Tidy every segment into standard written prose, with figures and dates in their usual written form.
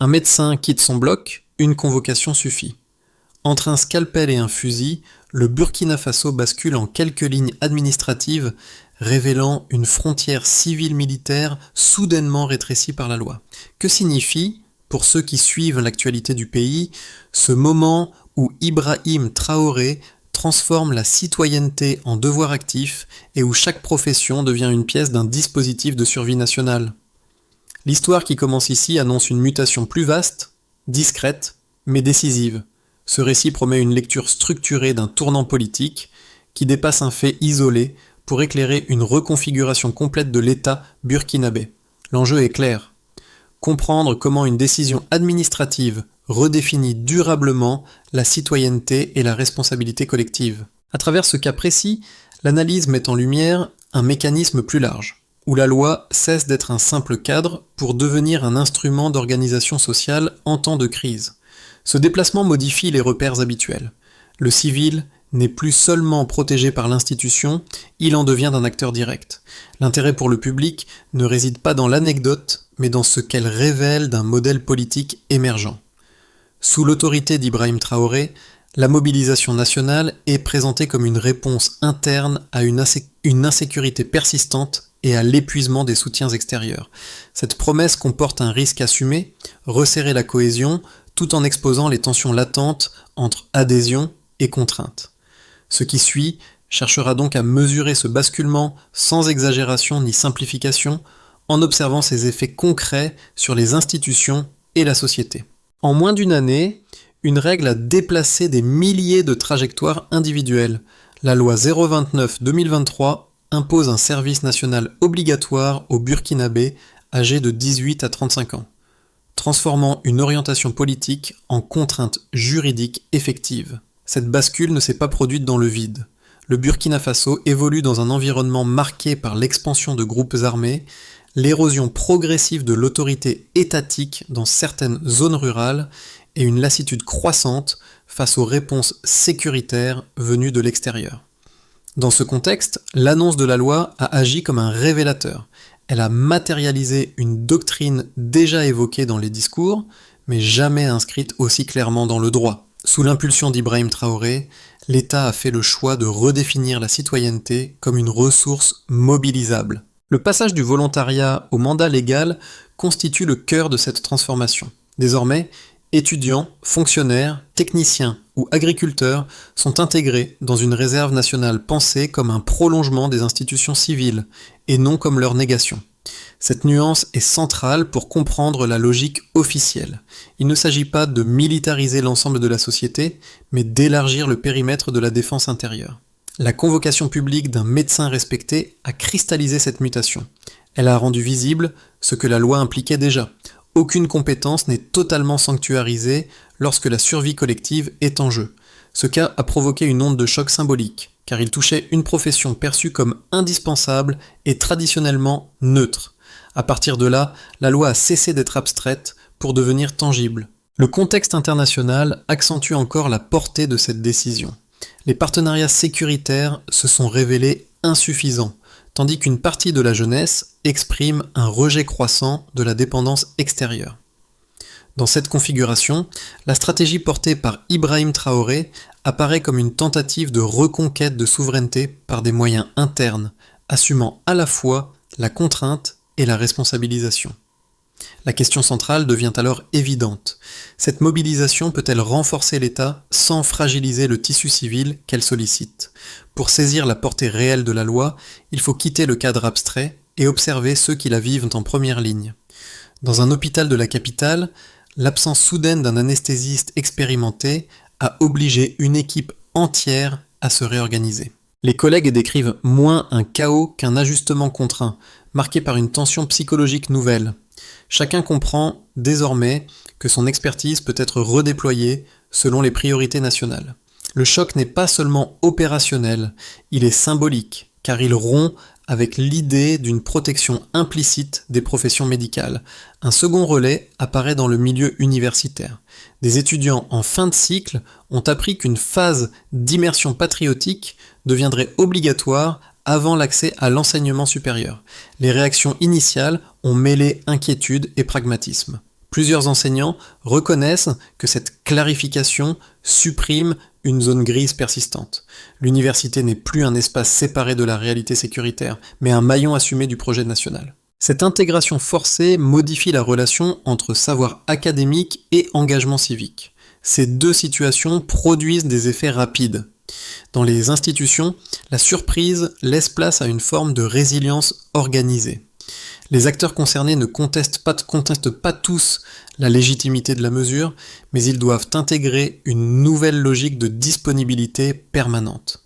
Un médecin quitte son bloc, une convocation suffit. Entre un scalpel et un fusil, le Burkina Faso bascule en quelques lignes administratives, révélant une frontière civile-militaire soudainement rétrécie par la loi. Que signifie, pour ceux qui suivent l'actualité du pays, ce moment où Ibrahim Traoré transforme la citoyenneté en devoir actif et où chaque profession devient une pièce d'un dispositif de survie nationale? L'histoire qui commence ici annonce une mutation plus vaste, discrète, mais décisive. Ce récit promet une lecture structurée d'un tournant politique qui dépasse un fait isolé pour éclairer une reconfiguration complète de l'État burkinabé. L'enjeu est clair. Comprendre comment une décision administrative redéfinit durablement la citoyenneté et la responsabilité collective. À travers ce cas précis, l'analyse met en lumière un mécanisme plus large, où la loi cesse d'être un simple cadre pour devenir un instrument d'organisation sociale en temps de crise. Ce déplacement modifie les repères habituels. Le civil n'est plus seulement protégé par l'institution, il en devient un acteur direct. L'intérêt pour le public ne réside pas dans l'anecdote, mais dans ce qu'elle révèle d'un modèle politique émergent. Sous l'autorité d'Ibrahim Traoré, la mobilisation nationale est présentée comme une réponse interne à une insécurité persistante et à l'épuisement des soutiens extérieurs. Cette promesse comporte un risque assumé, resserrer la cohésion, tout en exposant les tensions latentes entre adhésion et contrainte. Ce qui suit cherchera donc à mesurer ce basculement sans exagération ni simplification, en observant ses effets concrets sur les institutions et la société. En moins d'une année, une règle a déplacé des milliers de trajectoires individuelles. La loi 029-2023 impose un service national obligatoire aux Burkinabés âgés de 18 à 35 ans, transformant une orientation politique en contrainte juridique effective. Cette bascule ne s'est pas produite dans le vide. Le Burkina Faso évolue dans un environnement marqué par l'expansion de groupes armés, l'érosion progressive de l'autorité étatique dans certaines zones rurales et une lassitude croissante face aux réponses sécuritaires venues de l'extérieur. Dans ce contexte, l'annonce de la loi a agi comme un révélateur. Elle a matérialisé une doctrine déjà évoquée dans les discours, mais jamais inscrite aussi clairement dans le droit. Sous l'impulsion d'Ibrahim Traoré, l'État a fait le choix de redéfinir la citoyenneté comme une ressource mobilisable. Le passage du volontariat au mandat légal constitue le cœur de cette transformation. Désormais, étudiants, fonctionnaires, techniciens ou agriculteurs sont intégrés dans une réserve nationale pensée comme un prolongement des institutions civiles et non comme leur négation. Cette nuance est centrale pour comprendre la logique officielle. Il ne s'agit pas de militariser l'ensemble de la société, mais d'élargir le périmètre de la défense intérieure. La convocation publique d'un médecin respecté a cristallisé cette mutation. Elle a rendu visible ce que la loi impliquait déjà. Aucune compétence n'est totalement sanctuarisée lorsque la survie collective est en jeu. Ce cas a provoqué une onde de choc symbolique, car il touchait une profession perçue comme indispensable et traditionnellement neutre. À partir de là, la loi a cessé d'être abstraite pour devenir tangible. Le contexte international accentue encore la portée de cette décision. Les partenariats sécuritaires se sont révélés insuffisants, tandis qu'une partie de la jeunesse exprime un rejet croissant de la dépendance extérieure. Dans cette configuration, la stratégie portée par Ibrahim Traoré apparaît comme une tentative de reconquête de souveraineté par des moyens internes, assumant à la fois la contrainte et la responsabilisation. La question centrale devient alors évidente. Cette mobilisation peut-elle renforcer l'État sans fragiliser le tissu civil qu'elle sollicite? Pour saisir la portée réelle de la loi, il faut quitter le cadre abstrait et observer ceux qui la vivent en première ligne. Dans un hôpital de la capitale, l'absence soudaine d'un anesthésiste expérimenté a obligé une équipe entière à se réorganiser. Les collègues décrivent moins un chaos qu'un ajustement contraint, marqué par une tension psychologique nouvelle. Chacun comprend désormais que son expertise peut être redéployée selon les priorités nationales. Le choc n'est pas seulement opérationnel, il est symbolique, car il rompt avec l'idée d'une protection implicite des professions médicales. Un second relais apparaît dans le milieu universitaire. Des étudiants en fin de cycle ont appris qu'une phase d'immersion patriotique deviendrait obligatoire avant l'accès à l'enseignement supérieur. Les réactions initiales ont mêlé inquiétude et pragmatisme. Plusieurs enseignants reconnaissent que cette clarification supprime une zone grise persistante. L'université n'est plus un espace séparé de la réalité sécuritaire, mais un maillon assumé du projet national. Cette intégration forcée modifie la relation entre savoir académique et engagement civique. Ces deux situations produisent des effets rapides. Dans les institutions, la surprise laisse place à une forme de résilience organisée. Les acteurs concernés ne contestent pas tous la légitimité de la mesure, mais ils doivent intégrer une nouvelle logique de disponibilité permanente.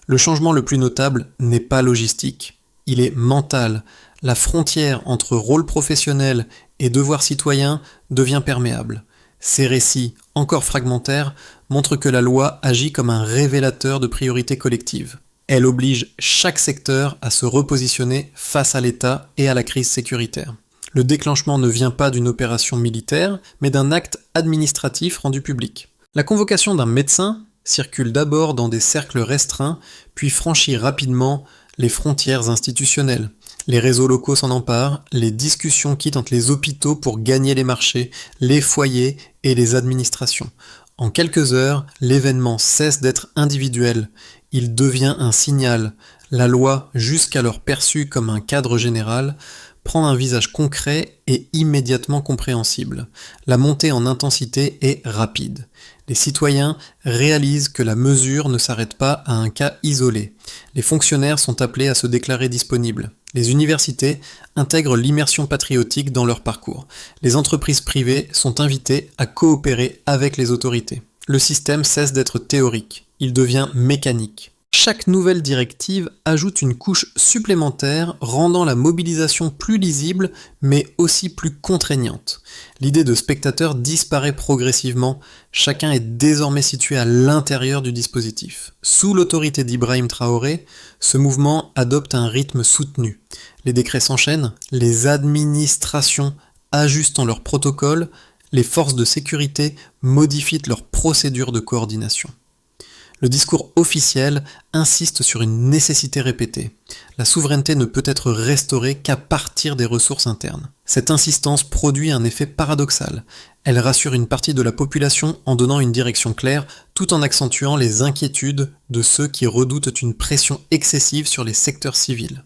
Le changement le plus notable n'est pas logistique, il est mental. La frontière entre rôle professionnel et devoir citoyen devient perméable. Ces récits, encore fragmentaires, montrent que la loi agit comme un révélateur de priorités collectives. Elle oblige chaque secteur à se repositionner face à l'État et à la crise sécuritaire. Le déclenchement ne vient pas d'une opération militaire, mais d'un acte administratif rendu public. La convocation d'un médecin circule d'abord dans des cercles restreints, puis franchit rapidement les frontières institutionnelles. Les réseaux locaux s'en emparent, les discussions quittent entre les hôpitaux pour gagner les marchés, les foyers et les administrations. En quelques heures, l'événement cesse d'être individuel, il devient un signal. La loi, jusqu'alors perçue comme un cadre général, prend un visage concret et immédiatement compréhensible. La montée en intensité est rapide. Les citoyens réalisent que la mesure ne s'arrête pas à un cas isolé. Les fonctionnaires sont appelés à se déclarer disponibles. Les universités intègrent l'immersion patriotique dans leur parcours. Les entreprises privées sont invitées à coopérer avec les autorités. Le système cesse d'être théorique, il devient mécanique. Chaque nouvelle directive ajoute une couche supplémentaire rendant la mobilisation plus lisible mais aussi plus contraignante. L'idée de spectateur disparaît progressivement, chacun est désormais situé à l'intérieur du dispositif. Sous l'autorité d'Ibrahim Traoré, ce mouvement adopte un rythme soutenu. Les décrets s'enchaînent, les administrations ajustent leurs protocoles, les forces de sécurité modifient leurs procédures de coordination. Le discours officiel insiste sur une nécessité répétée. La souveraineté ne peut être restaurée qu'à partir des ressources internes. Cette insistance produit un effet paradoxal. Elle rassure une partie de la population en donnant une direction claire, tout en accentuant les inquiétudes de ceux qui redoutent une pression excessive sur les secteurs civils.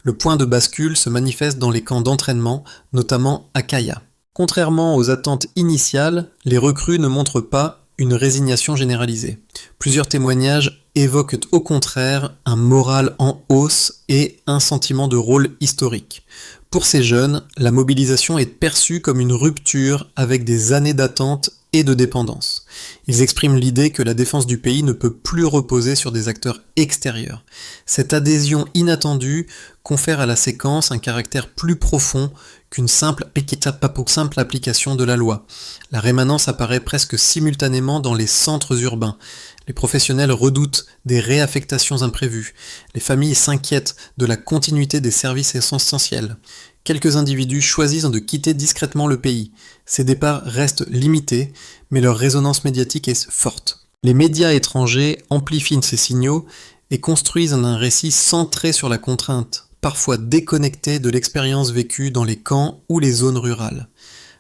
Le point de bascule se manifeste dans les camps d'entraînement, notamment à Kaya. Contrairement aux attentes initiales, les recrues ne montrent pas une résignation généralisée. Plusieurs témoignages évoquent au contraire un moral en hausse et un sentiment de rôle historique. Pour ces jeunes, la mobilisation est perçue comme une rupture avec des années d'attente et de dépendance. Ils expriment l'idée que la défense du pays ne peut plus reposer sur des acteurs extérieurs. Cette adhésion inattendue confère à la séquence un caractère plus profond qu'une simple application de la loi. La rémanence apparaît presque simultanément dans les centres urbains. Les professionnels redoutent des réaffectations imprévues. Les familles s'inquiètent de la continuité des services essentiels. Quelques individus choisissent de quitter discrètement le pays. Ces départs restent limités, mais leur résonance médiatique est forte. Les médias étrangers amplifient ces signaux et construisent un récit centré sur la contrainte, parfois déconnecté de l'expérience vécue dans les camps ou les zones rurales.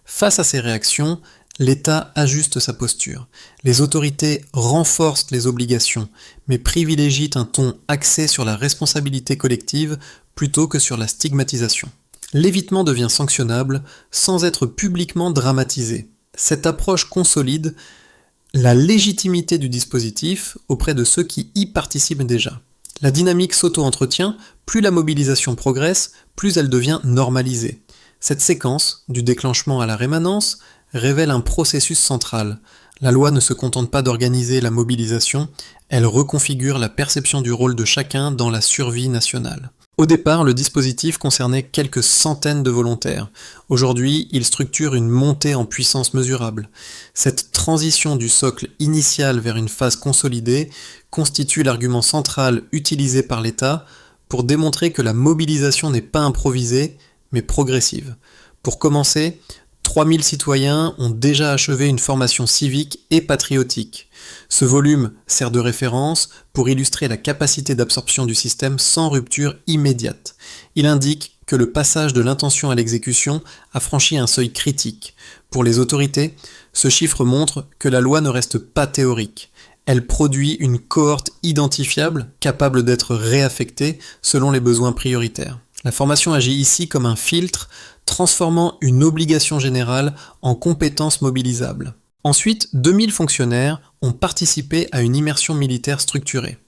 Face à ces réactions, l'État ajuste sa posture. Les autorités renforcent les obligations, mais privilégient un ton axé sur la responsabilité collective plutôt que sur la stigmatisation. L'évitement devient sanctionnable sans être publiquement dramatisé. Cette approche consolide la légitimité du dispositif auprès de ceux qui y participent déjà. La dynamique s'auto-entretient, plus la mobilisation progresse, plus elle devient normalisée. Cette séquence, du déclenchement à la rémanence, révèle un processus central. La loi ne se contente pas d'organiser la mobilisation, elle reconfigure la perception du rôle de chacun dans la survie nationale. Au départ, le dispositif concernait quelques centaines de volontaires. Aujourd'hui, il structure une montée en puissance mesurable. Cette transition du socle initial vers une phase consolidée constitue l'argument central utilisé par l'État pour démontrer que la mobilisation n'est pas improvisée, mais progressive. Pour commencer, 3000 citoyens ont déjà achevé une formation civique et patriotique. Ce volume sert de référence pour illustrer la capacité d'absorption du système sans rupture immédiate. Il indique que le passage de l'intention à l'exécution a franchi un seuil critique. Pour les autorités, ce chiffre montre que la loi ne reste pas théorique. Elle produit une cohorte identifiable, capable d'être réaffectée selon les besoins prioritaires. La formation agit ici comme un filtre, transformant une obligation générale en compétence mobilisable. Ensuite, 2000 fonctionnaires ont participé à une immersion militaire structurée.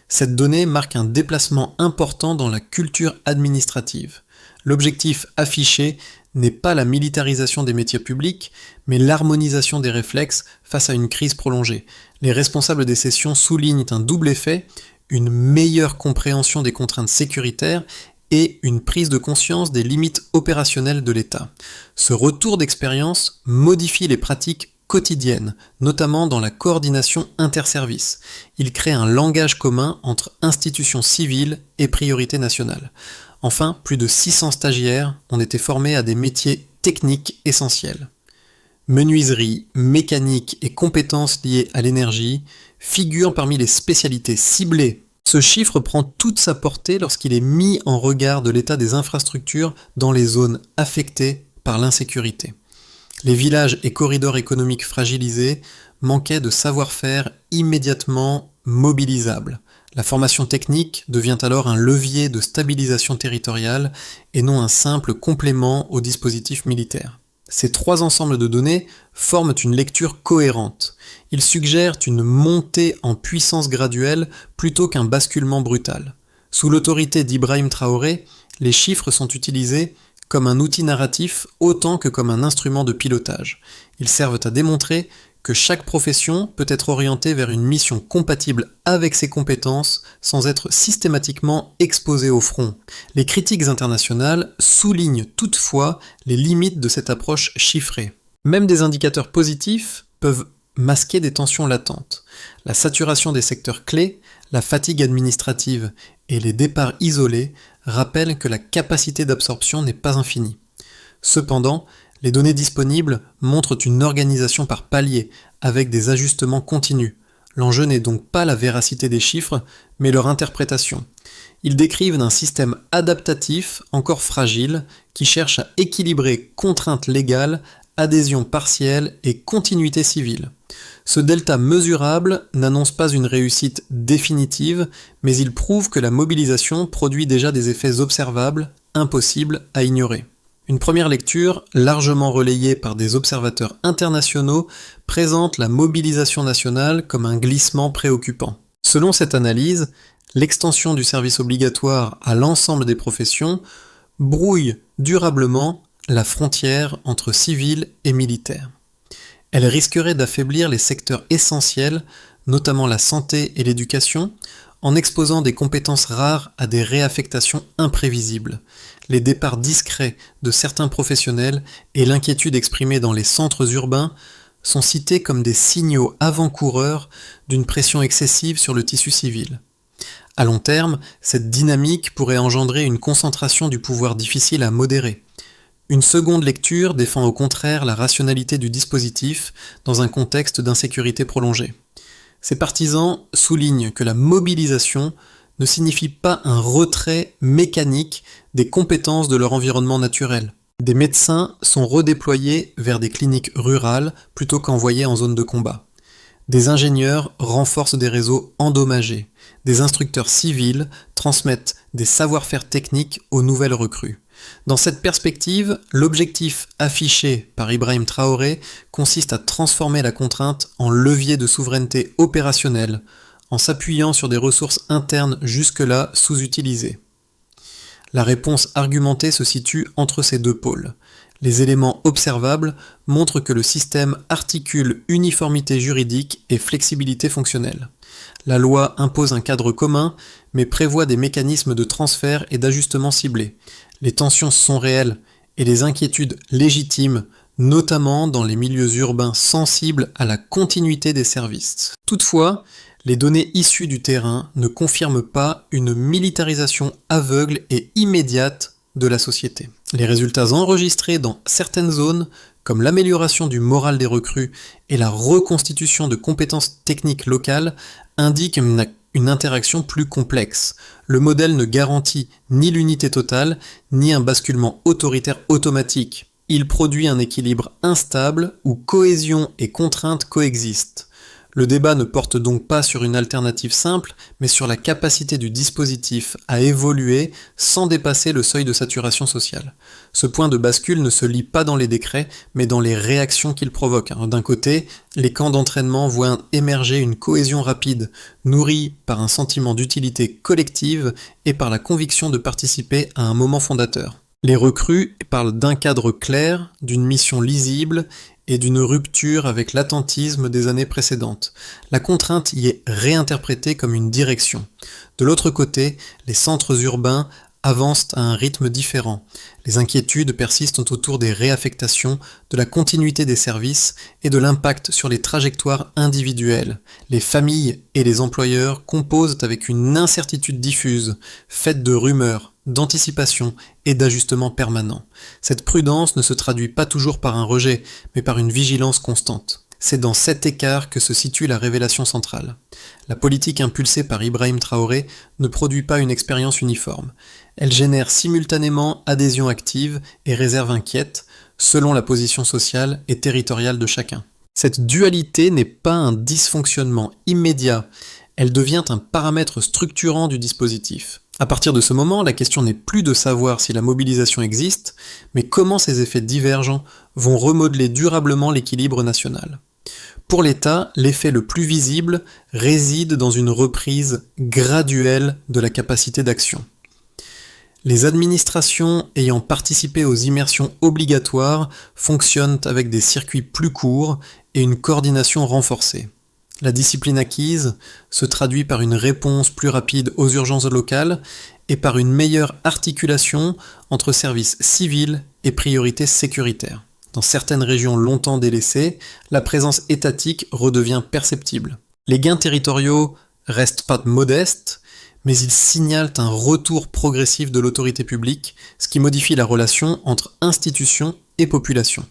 Cette donnée marque un déplacement important dans la culture administrative. L'objectif affiché n'est pas la militarisation des métiers publics, mais l'harmonisation des réflexes face à une crise prolongée. Les responsables des sessions soulignent un double effet, une meilleure compréhension des contraintes sécuritaires et une prise de conscience des limites opérationnelles de l'État. Ce retour d'expérience modifie les pratiques quotidiennes, notamment dans la coordination interservices. Il crée un langage commun entre institutions civiles et priorités nationales. Enfin, plus de 600 stagiaires ont été formés à des métiers techniques essentiels. Menuiserie, mécanique et compétences liées à l'énergie figurent parmi les spécialités ciblées. Ce chiffre prend toute sa portée lorsqu'il est mis en regard de l'état des infrastructures dans les zones affectées par l'insécurité. Les villages et corridors économiques fragilisés manquaient de savoir-faire immédiatement mobilisable. La formation technique devient alors un levier de stabilisation territoriale et non un simple complément au dispositif militaire. Ces trois ensembles de données forment une lecture cohérente. Ils suggèrent une montée en puissance graduelle plutôt qu'un basculement brutal. Sous l'autorité d'Ibrahim Traoré, les chiffres sont utilisés comme un outil narratif autant que comme un instrument de pilotage. Ils servent à démontrer que chaque profession peut être orientée vers une mission compatible avec ses compétences sans être systématiquement exposée au front. Les critiques internationales soulignent toutefois les limites de cette approche chiffrée. Même des indicateurs positifs peuvent masquer des tensions latentes. La saturation des secteurs clés, la fatigue administrative et les départs isolés rappellent que la capacité d'absorption n'est pas infinie. Cependant, les données disponibles montrent une organisation par palier, avec des ajustements continus. L'enjeu n'est donc pas la véracité des chiffres, mais leur interprétation. Ils décrivent un système adaptatif encore fragile, qui cherche à équilibrer contraintes légales, adhésion partielle et continuité civile. Ce delta mesurable n'annonce pas une réussite définitive, mais il prouve que la mobilisation produit déjà des effets observables, impossibles à ignorer. Une première lecture, largement relayée par des observateurs internationaux, présente la mobilisation nationale comme un glissement préoccupant. Selon cette analyse, l'extension du service obligatoire à l'ensemble des professions brouille durablement la frontière entre civils et militaires. Elle risquerait d'affaiblir les secteurs essentiels, notamment la santé et l'éducation, en exposant des compétences rares à des réaffectations imprévisibles. Les départs discrets de certains professionnels et l'inquiétude exprimée dans les centres urbains sont cités comme des signaux avant-coureurs d'une pression excessive sur le tissu civil. À long terme, cette dynamique pourrait engendrer une concentration du pouvoir difficile à modérer. Une seconde lecture défend au contraire la rationalité du dispositif dans un contexte d'insécurité prolongée. Ces partisans soulignent que la mobilisation ne signifie pas un retrait mécanique des compétences de leur environnement naturel. Des médecins sont redéployés vers des cliniques rurales plutôt qu'envoyés en zone de combat. Des ingénieurs renforcent des réseaux endommagés. Des instructeurs civils transmettent des savoir-faire techniques aux nouvelles recrues. Dans cette perspective, l'objectif affiché par Ibrahim Traoré consiste à transformer la contrainte en levier de souveraineté opérationnelle, en s'appuyant sur des ressources internes jusque-là sous-utilisées. La réponse argumentée se situe entre ces deux pôles. Les éléments observables montrent que le système articule uniformité juridique et flexibilité fonctionnelle. La loi impose un cadre commun, mais prévoit des mécanismes de transfert et d'ajustement ciblés. Les tensions sont réelles et les inquiétudes légitimes, notamment dans les milieux urbains sensibles à la continuité des services. Toutefois, les données issues du terrain ne confirment pas une militarisation aveugle et immédiate de la société. Les résultats enregistrés dans certaines zones, comme l'amélioration du moral des recrues et la reconstitution de compétences techniques locales, indiquent une interaction plus complexe. Le modèle ne garantit ni l'unité totale, ni un basculement autoritaire automatique. Il produit un équilibre instable où cohésion et contrainte coexistent. Le débat ne porte donc pas sur une alternative simple, mais sur la capacité du dispositif à évoluer sans dépasser le seuil de saturation sociale. Ce point de bascule ne se lie pas dans les décrets, mais dans les réactions qu'ils provoquent. D'un côté, les camps d'entraînement voient émerger une cohésion rapide, nourrie par un sentiment d'utilité collective et par la conviction de participer à un moment fondateur. Les recrues parlent d'un cadre clair, d'une mission lisible et d'une rupture avec l'attentisme des années précédentes. La contrainte y est réinterprétée comme une direction. De l'autre côté, les centres urbains avancent à un rythme différent. Les inquiétudes persistent autour des réaffectations, de la continuité des services et de l'impact sur les trajectoires individuelles. Les familles et les employeurs composent avec une incertitude diffuse, faite de rumeurs, d'anticipation et d'ajustement permanent. Cette prudence ne se traduit pas toujours par un rejet, mais par une vigilance constante. C'est dans cet écart que se situe la révélation centrale. La politique impulsée par Ibrahim Traoré ne produit pas une expérience uniforme. Elle génère simultanément adhésion active et réserve inquiète, selon la position sociale et territoriale de chacun. Cette dualité n'est pas un dysfonctionnement immédiat, elle devient un paramètre structurant du dispositif. À partir de ce moment, la question n'est plus de savoir si la mobilisation existe, mais comment ces effets divergents vont remodeler durablement l'équilibre national. Pour l'État, l'effet le plus visible réside dans une reprise graduelle de la capacité d'action. Les administrations ayant participé aux immersions obligatoires fonctionnent avec des circuits plus courts et une coordination renforcée. La discipline acquise se traduit par une réponse plus rapide aux urgences locales et par une meilleure articulation entre services civils et priorités sécuritaires. Dans certaines régions longtemps délaissées, la présence étatique redevient perceptible. Les gains territoriaux restent pas modestes, mais ils signalent un retour progressif de l'autorité publique, ce qui modifie la relation entre institutions et population.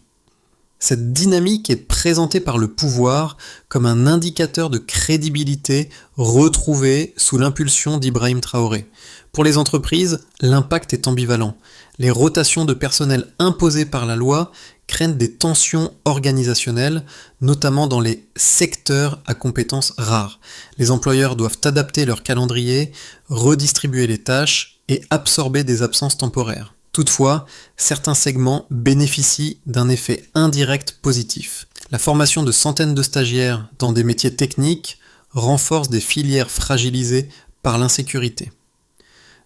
Cette dynamique est présentée par le pouvoir comme un indicateur de crédibilité retrouvé sous l'impulsion d'Ibrahim Traoré. Pour les entreprises, l'impact est ambivalent. Les rotations de personnel imposées par la loi craignent des tensions organisationnelles, notamment dans les secteurs à compétences rares. Les employeurs doivent adapter leur calendrier, redistribuer les tâches et absorber des absences temporaires. Toutefois, certains segments bénéficient d'un effet indirect positif. La formation de centaines de stagiaires dans des métiers techniques renforce des filières fragilisées par l'insécurité.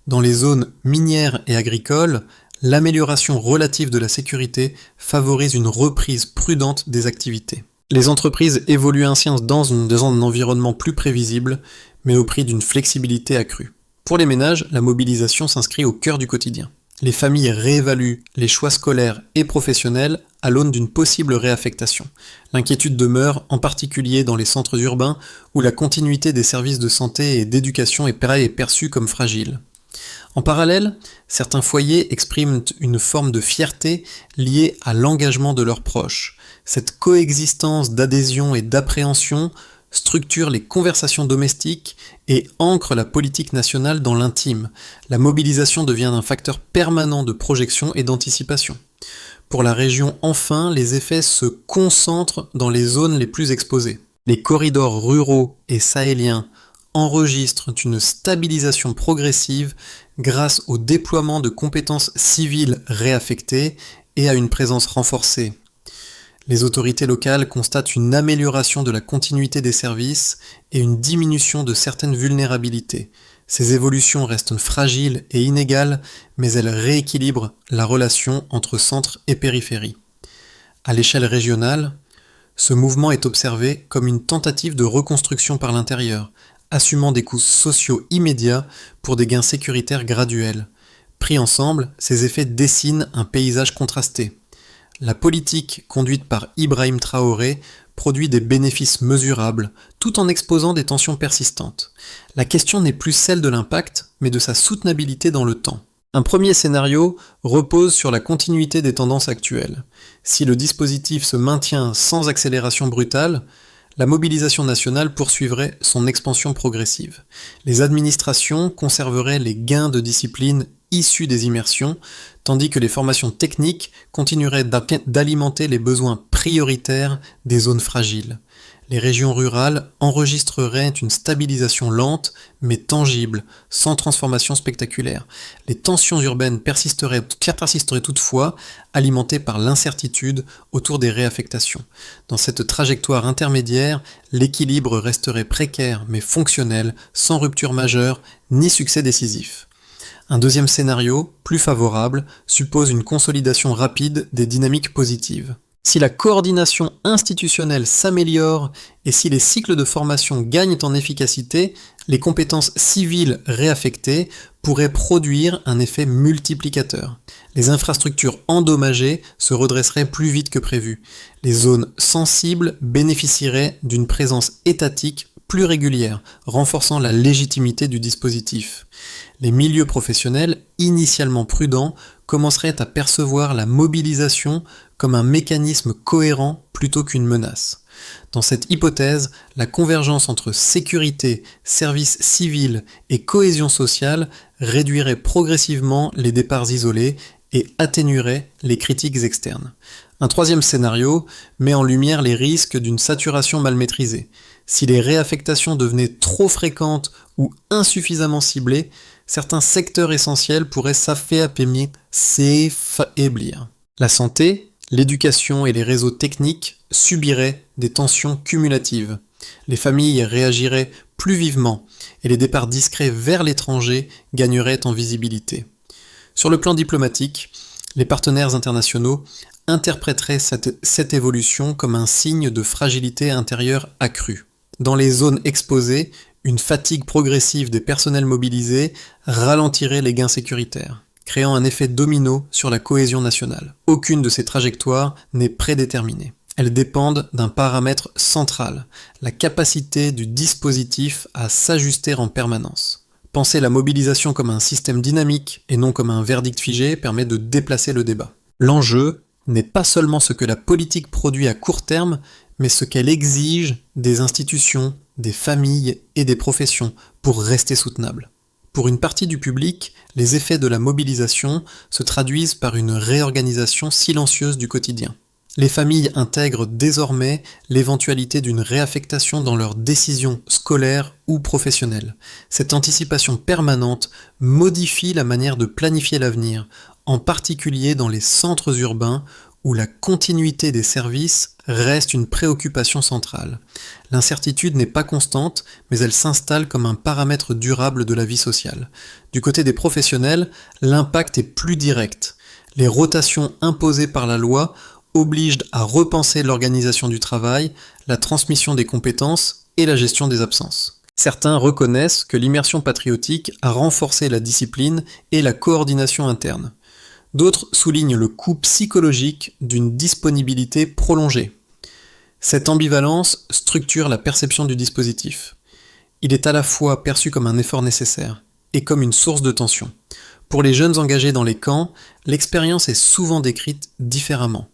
Dans les zones minières et agricoles, l'amélioration relative de la sécurité favorise une reprise prudente des activités. Les entreprises évoluent ainsi dans un environnement plus prévisible, mais au prix d'une flexibilité accrue. Pour les ménages, la mobilisation s'inscrit au cœur du quotidien. Les familles réévaluent les choix scolaires et professionnels à l'aune d'une possible réaffectation. L'inquiétude demeure, en particulier dans les centres urbains, où la continuité des services de santé et d'éducation est perçue comme fragile. En parallèle, certains foyers expriment une forme de fierté liée à l'engagement de leurs proches. Cette coexistence d'adhésion et d'appréhension structure les conversations domestiques et ancre la politique nationale dans l'intime. La mobilisation devient un facteur permanent de projection et d'anticipation. Pour la région, enfin, les effets se concentrent dans les zones les plus exposées. Les corridors ruraux et sahéliens enregistrent une stabilisation progressive grâce au déploiement de compétences civiles réaffectées et à une présence renforcée. Les autorités locales constatent une amélioration de la continuité des services et une diminution de certaines vulnérabilités. Ces évolutions restent fragiles et inégales, mais elles rééquilibrent la relation entre centre et périphérie. À l'échelle régionale, ce mouvement est observé comme une tentative de reconstruction par l'intérieur, assumant des coûts sociaux immédiats pour des gains sécuritaires graduels. Pris ensemble, ces effets dessinent un paysage contrasté. La politique conduite par Ibrahim Traoré produit des bénéfices mesurables, tout en exposant des tensions persistantes. La question n'est plus celle de l'impact, mais de sa soutenabilité dans le temps. Un premier scénario repose sur la continuité des tendances actuelles. Si le dispositif se maintient sans accélération brutale, la mobilisation nationale poursuivrait son expansion progressive. Les administrations conserveraient les gains de discipline issus des immersions, tandis que les formations techniques continueraient d'alimenter les besoins prioritaires des zones fragiles. Les régions rurales enregistreraient une stabilisation lente, mais tangible, sans transformation spectaculaire. Les tensions urbaines persisteraient toutefois, alimentées par l'incertitude autour des réaffectations. Dans cette trajectoire intermédiaire, l'équilibre resterait précaire mais fonctionnel, sans rupture majeure ni succès décisif. Un deuxième scénario, plus favorable, suppose une consolidation rapide des dynamiques positives. Si la coordination institutionnelle s'améliore et si les cycles de formation gagnent en efficacité, les compétences civiles réaffectées pourraient produire un effet multiplicateur. Les infrastructures endommagées se redresseraient plus vite que prévu. Les zones sensibles bénéficieraient d'une présence étatique plus régulière, renforçant la légitimité du dispositif. Les milieux professionnels, initialement prudents, commenceraient à percevoir la mobilisation comme un mécanisme cohérent plutôt qu'une menace. Dans cette hypothèse, la convergence entre sécurité, service civil et cohésion sociale réduirait progressivement les départs isolés et atténuerait les critiques externes. Un troisième scénario met en lumière les risques d'une saturation mal maîtrisée. Si les réaffectations devenaient trop fréquentes ou insuffisamment ciblées, certains secteurs essentiels pourraient s'affaiblir. La santé, l'éducation et les réseaux techniques subiraient des tensions cumulatives. Les familles réagiraient plus vivement et les départs discrets vers l'étranger gagneraient en visibilité. Sur le plan diplomatique, les partenaires internationaux interpréteraient cette évolution comme un signe de fragilité intérieure accrue. Dans les zones exposées, une fatigue progressive des personnels mobilisés ralentirait les gains sécuritaires, créant un effet domino sur la cohésion nationale. Aucune de ces trajectoires n'est prédéterminée. Elles dépendent d'un paramètre central, la capacité du dispositif à s'ajuster en permanence. Penser la mobilisation comme un système dynamique et non comme un verdict figé permet de déplacer le débat. L'enjeu n'est pas seulement ce que la politique produit à court terme, mais ce qu'elle exige des institutions, des familles et des professions pour rester soutenable. Pour une partie du public, les effets de la mobilisation se traduisent par une réorganisation silencieuse du quotidien. Les familles intègrent désormais l'éventualité d'une réaffectation dans leurs décisions scolaires ou professionnelles. Cette anticipation permanente modifie la manière de planifier l'avenir, en particulier dans les centres urbains où la continuité des services reste une préoccupation centrale. L'incertitude n'est pas constante, mais elle s'installe comme un paramètre durable de la vie sociale. Du côté des professionnels, l'impact est plus direct. Les rotations imposées par la loi obligent à repenser l'organisation du travail, la transmission des compétences et la gestion des absences. Certains reconnaissent que l'immersion patriotique a renforcé la discipline et la coordination interne. D'autres soulignent le coût psychologique d'une disponibilité prolongée. Cette ambivalence structure la perception du dispositif. Il est à la fois perçu comme un effort nécessaire et comme une source de tension. Pour les jeunes engagés dans les camps, l'expérience est souvent décrite différemment.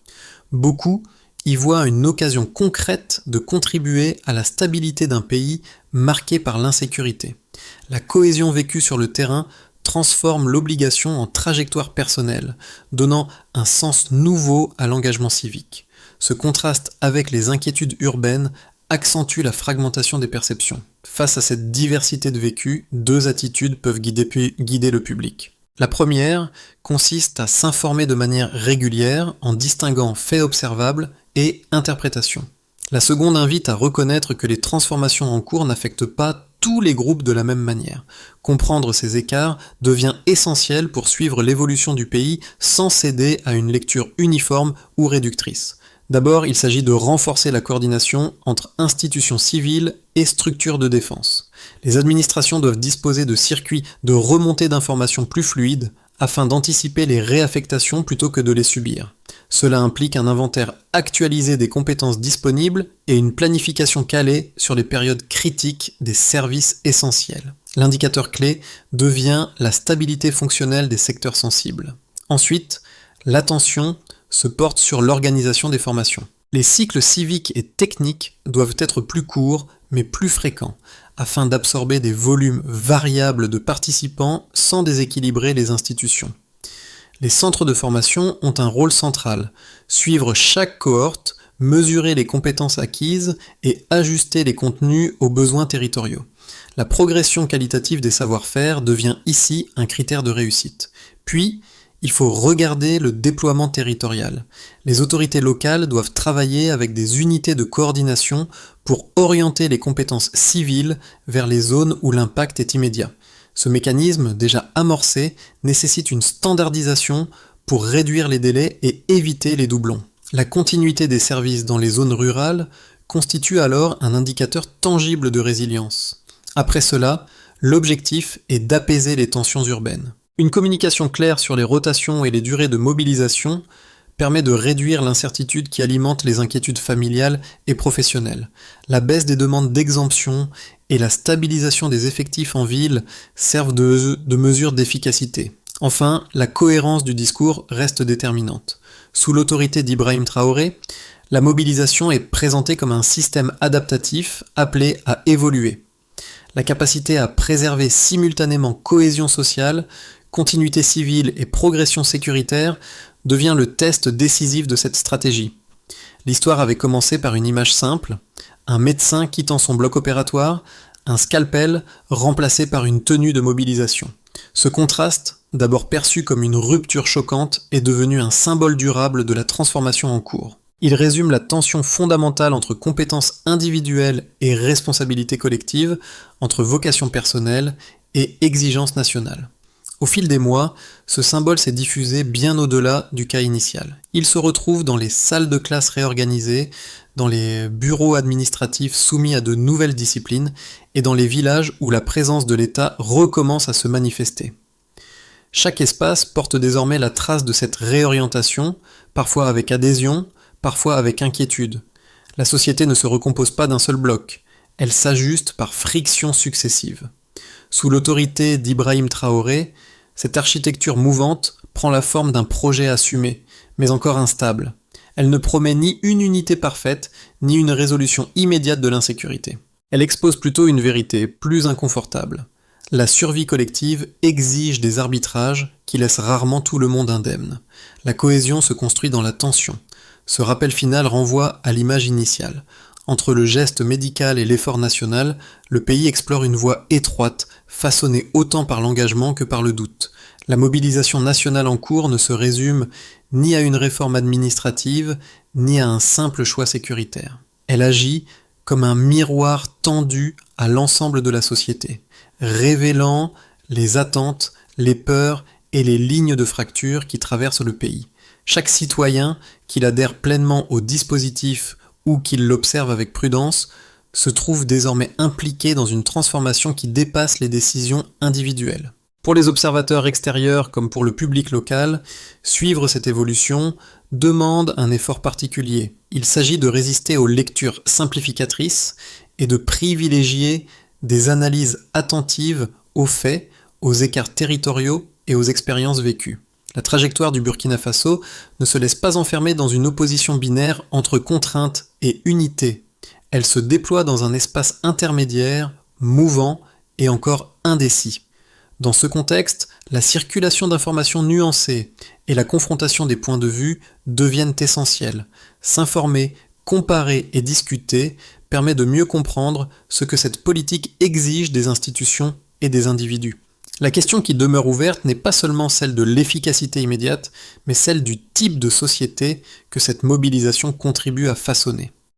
Beaucoup y voient une occasion concrète de contribuer à la stabilité d'un pays marqué par l'insécurité. La cohésion vécue sur le terrain transforme l'obligation en trajectoire personnelle, donnant un sens nouveau à l'engagement civique. Ce contraste avec les inquiétudes urbaines accentue la fragmentation des perceptions. Face à cette diversité de vécus, deux attitudes peuvent guider le public. La première consiste à s'informer de manière régulière en distinguant faits observables et interprétations. La seconde invite à reconnaître que les transformations en cours n'affectent pas tous les groupes de la même manière. Comprendre ces écarts devient essentiel pour suivre l'évolution du pays sans céder à une lecture uniforme ou réductrice. D'abord, il s'agit de renforcer la coordination entre institutions civiles et structures de défense. Les administrations doivent disposer de circuits de remontée d'informations plus fluides afin d'anticiper les réaffectations plutôt que de les subir. Cela implique un inventaire actualisé des compétences disponibles et une planification calée sur les périodes critiques des services essentiels. L'indicateur clé devient la stabilité fonctionnelle des secteurs sensibles. Ensuite, l'attention se porte sur l'organisation des formations. Les cycles civiques et techniques doivent être plus courts, mais plus fréquents, afin d'absorber des volumes variables de participants sans déséquilibrer les institutions. Les centres de formation ont un rôle central, suivre chaque cohorte, mesurer les compétences acquises et ajuster les contenus aux besoins territoriaux. La progression qualitative des savoir-faire devient ici un critère de réussite. Puis, il faut regarder le déploiement territorial. Les autorités locales doivent travailler avec des unités de coordination pour orienter les compétences civiles vers les zones où l'impact est immédiat. Ce mécanisme, déjà amorcé, nécessite une standardisation pour réduire les délais et éviter les doublons. La continuité des services dans les zones rurales constitue alors un indicateur tangible de résilience. Après cela, l'objectif est d'apaiser les tensions urbaines. Une communication claire sur les rotations et les durées de mobilisation permet de réduire l'incertitude qui alimente les inquiétudes familiales et professionnelles. La baisse des demandes d'exemption et la stabilisation des effectifs en ville servent de mesures d'efficacité. Enfin, la cohérence du discours reste déterminante. Sous l'autorité d'Ibrahim Traoré, la mobilisation est présentée comme un système adaptatif appelé à évoluer. La capacité à préserver simultanément cohésion sociale, continuité civile et progression sécuritaire devient le test décisif de cette stratégie. L'histoire avait commencé par une image simple, un médecin quittant son bloc opératoire, un scalpel remplacé par une tenue de mobilisation. Ce contraste, d'abord perçu comme une rupture choquante, est devenu un symbole durable de la transformation en cours. Il résume la tension fondamentale entre compétences individuelles et responsabilité collective, entre vocation personnelle et exigence nationale. Au fil des mois, ce symbole s'est diffusé bien au-delà du cas initial. Il se retrouve dans les salles de classe réorganisées, dans les bureaux administratifs soumis à de nouvelles disciplines et dans les villages où la présence de l'État recommence à se manifester. Chaque espace porte désormais la trace de cette réorientation, parfois avec adhésion, parfois avec inquiétude. La société ne se recompose pas d'un seul bloc, elle s'ajuste par frictions successives. Sous l'autorité d'Ibrahim Traoré, cette architecture mouvante prend la forme d'un projet assumé, mais encore instable. Elle ne promet ni une unité parfaite, ni une résolution immédiate de l'insécurité. Elle expose plutôt une vérité plus inconfortable. La survie collective exige des arbitrages qui laissent rarement tout le monde indemne. La cohésion se construit dans la tension. Ce rappel final renvoie à l'image initiale. Entre le geste médical et l'effort national, le pays explore une voie étroite, façonnée autant par l'engagement que par le doute. La mobilisation nationale en cours ne se résume ni à une réforme administrative, ni à un simple choix sécuritaire. Elle agit comme un miroir tendu à l'ensemble de la société, révélant les attentes, les peurs et les lignes de fracture qui traversent le pays. Chaque citoyen, qu'il adhère pleinement au dispositif ou qu'il l'observe avec prudence, se trouve désormais impliqué dans une transformation qui dépasse les décisions individuelles. Pour les observateurs extérieurs comme pour le public local, suivre cette évolution demande un effort particulier. Il s'agit de résister aux lectures simplificatrices et de privilégier des analyses attentives aux faits, aux écarts territoriaux et aux expériences vécues. La trajectoire du Burkina Faso ne se laisse pas enfermer dans une opposition binaire entre contrainte et unité. Elle se déploie dans un espace intermédiaire, mouvant et encore indécis. Dans ce contexte, la circulation d'informations nuancées et la confrontation des points de vue deviennent essentielles. S'informer, comparer et discuter permet de mieux comprendre ce que cette politique exige des institutions et des individus. La question qui demeure ouverte n'est pas seulement celle de l'efficacité immédiate, mais celle du type de société que cette mobilisation contribue à façonner.